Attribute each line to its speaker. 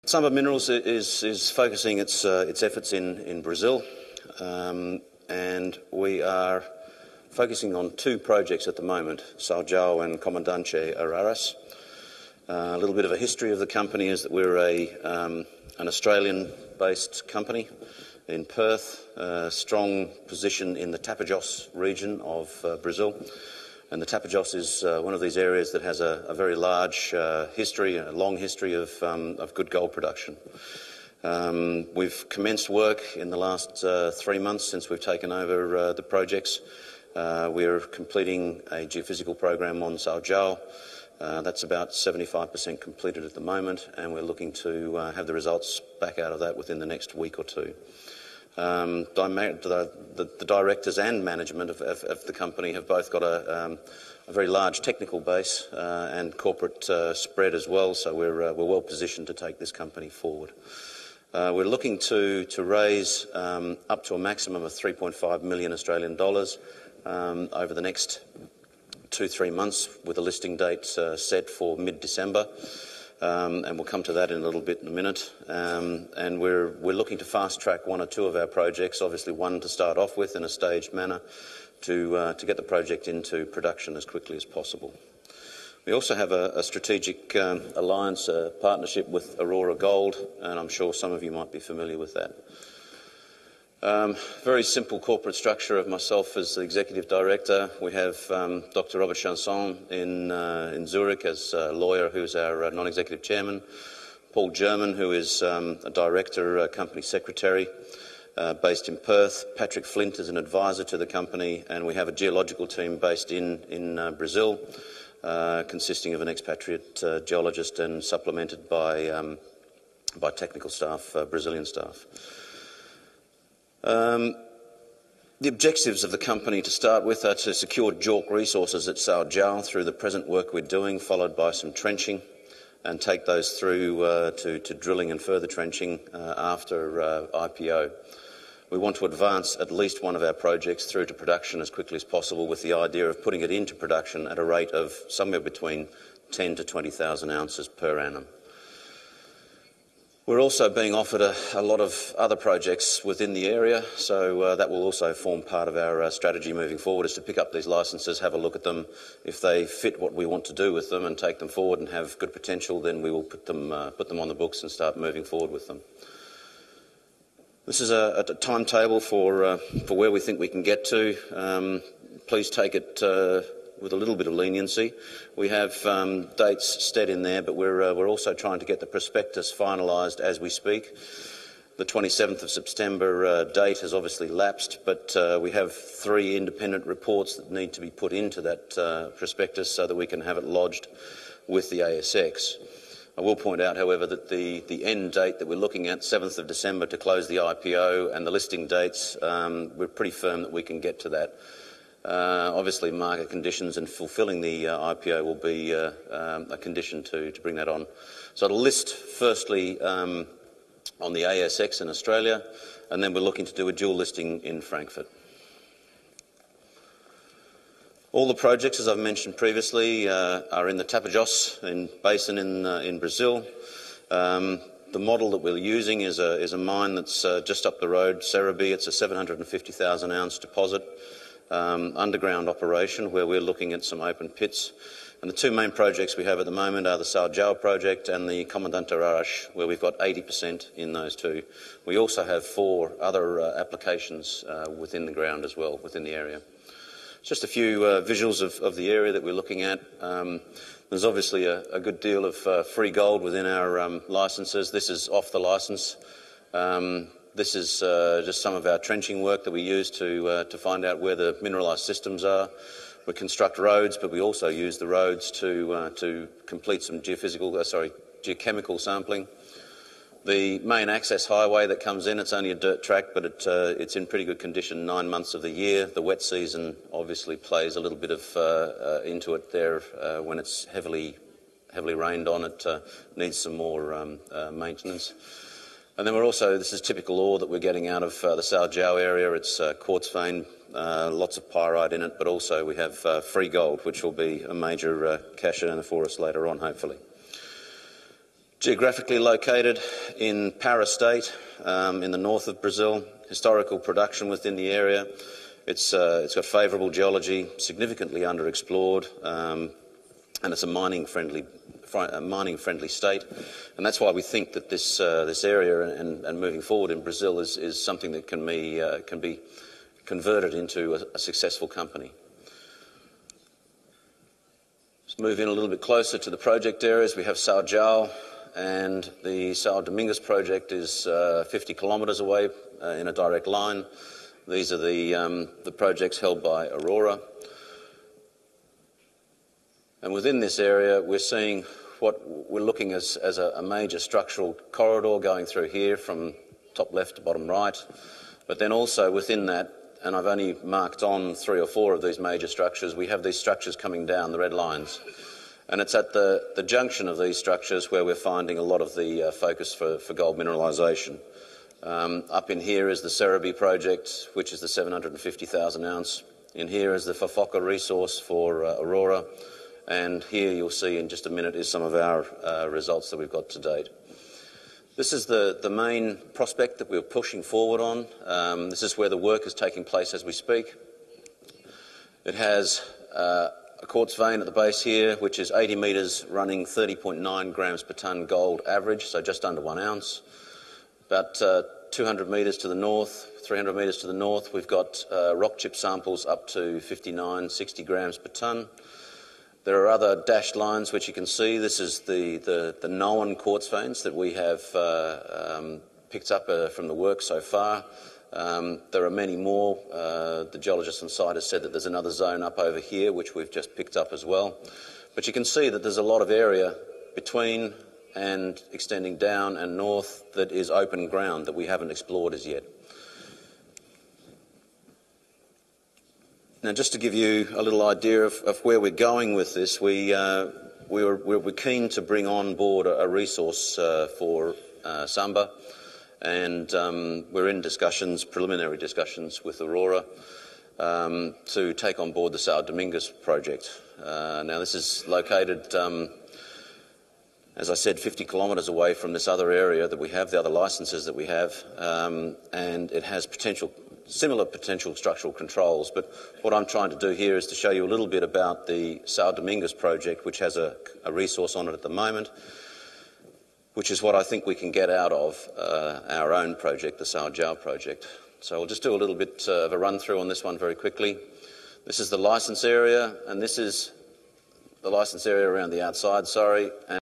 Speaker 1: Samba Minerals is focusing its efforts in Brazil, and we are focusing on two projects at the moment, São João and Comandante Araras. A little bit of a history of the company is that we're an Australian-based company in Perth, a strong position in the Tapajós region of Brazil. And the Tapajós is one of these areas that has a very large history, a long history of good gold production. We've commenced work in the last 3 months since we've taken over the projects. We're completing a geophysical program on São João. That's about 75% completed at the moment, and we're looking to have the results back out of that within the next week or two. The directors and management of the company have both got a very large technical base and corporate spread as well, so we're well positioned to take this company forward. We're looking to raise up to a maximum of 3.5 million Australian dollars over the next 2-3 months, with a listing date set for mid-December. And we'll come to that in a little bit in a minute. And we're looking to fast-track one or two of our projects, obviously one to start off with in a staged manner, to get the project into production as quickly as possible. We also have a strategic alliance partnership with Aurora Gold, and I'm sure some of you might be familiar with that. Very simple corporate structure of myself as the Executive Director. We have Dr. Robert Chanson in Zurich as a lawyer who's our Non-Executive Chairman, Paul German, who is a Director, Company Secretary, based in Perth, Patrick Flint is an advisor to the company, and we have a geological team based in Brazil, consisting of an expatriate geologist and supplemented by technical staff, Brazilian staff. The objectives of the company to start with are to secure JORC resources at São João through the present work we're doing, followed by some trenching, and take those through to drilling and further trenching after IPO. We want to advance at least one of our projects through to production as quickly as possible, with the idea of putting it into production at a rate of somewhere between 10 to 20,000 ounces per annum. We're also being offered a lot of other projects within the area, so that will also form part of our strategy moving forward, is to pick up these licences, have a look at them. If they fit what we want to do with them and take them forward and have good potential, then we will put them on the books and start moving forward with them. This is a timetable for where we think we can get to. Please take it with a little bit of leniency. We have dates set in there, but we're also trying to get the prospectus finalised as we speak. The 27th of September date has obviously lapsed, but we have 3 independent reports that need to be put into that prospectus so that we can have it lodged with the ASX. I will point out, however, that the end date that we're looking at, 7th of December, to close the IPO, and the listing dates, we're pretty firm that we can get to that. Obviously, market conditions and fulfilling the IPO will be a condition to bring that on. So it'll list firstly on the ASX in Australia, and then we're looking to do a dual listing in Frankfurt. All the projects, as I've mentioned previously, are in the Tapajós basin in Brazil. The model that we're using is a mine that's just up the road, Cerebi. It's a 750,000 ounce deposit. Underground operation where we're looking at some open pits. And the two main projects we have at the moment are the São João project and the Comandante Araras, where we've got 80% in those two. We also have 4 other applications within the ground as well, within the area. Just a few visuals of the area that we're looking at. There's obviously a good deal of free gold within our licences. This is off the licence. This is just some of our trenching work that we use to find out where the mineralised systems are. We construct roads, but we also use the roads to complete some geochemical sampling. The main access highway that comes in, it's only a dirt track, but it's in pretty good condition 9 months of the year. The wet season obviously plays a little bit of into it there when it's heavily rained on. It needs some more maintenance. And then this is typical ore that we're getting out of the São João area. It's quartz vein, lots of pyrite in it, but also we have free gold, which will be a major cash earner for us later on, hopefully. Geographically located in Para State, in the north of Brazil, historical production within the area. It's got favourable geology, significantly underexplored, and it's a mining-friendly state. And that's why we think that this area and moving forward in Brazil is something that can be converted into a successful company. Let's move in a little bit closer to the project areas. We have São João, and the São Domingos project is 50 kilometres away in a direct line. These are the projects held by Aurora. And within this area, we're seeing what we're looking as a major structural corridor going through here from top left to bottom right. But then also within that, and I've only marked on 3 or 4 of these major structures, we have these structures coming down, the red lines. And it's at the junction of these structures where we're finding a lot of the focus for gold mineralisation. Up in here is the Cerebi project, which is the 750,000 ounce. In here is the Fofoca resource for Aurora. And here you'll see in just a minute is some of our results that we've got to date. This is the main prospect that we're pushing forward on. This is where the work is taking place as we speak. It has a quartz vein at the base here, which is 80 metres running 30.9 grams per tonne gold average, so just under 1 ounce. About 200 metres to the north, 300 metres to the north, we've got rock chip samples up to 59, 60 grams per tonne. There are other dashed lines which you can see. This is the known quartz veins that we have picked up from the work so far. There are many more. The geologist on site has said that there's another zone up over here which we've just picked up as well. But you can see that there's a lot of area between and extending down and north that is open ground that we haven't explored as yet. Now, just to give you a little idea of where we're going with this, we're keen to bring on board a resource for Samba, and we're in discussions, preliminary discussions with Aurora to take on board the São Domingos project. Now, this is located, as I said, 50 kilometres away from this other area that we have, the other licences that we have, and it has similar potential structural controls. But what I'm trying to do here is to show you a little bit about the São Domingos project, which has a resource on it at the moment, which is what I think we can get out of our own project, the São João project. So I'll just do a little bit of a run through on this one very quickly. This is the licence area, and this is the licence area around the outside,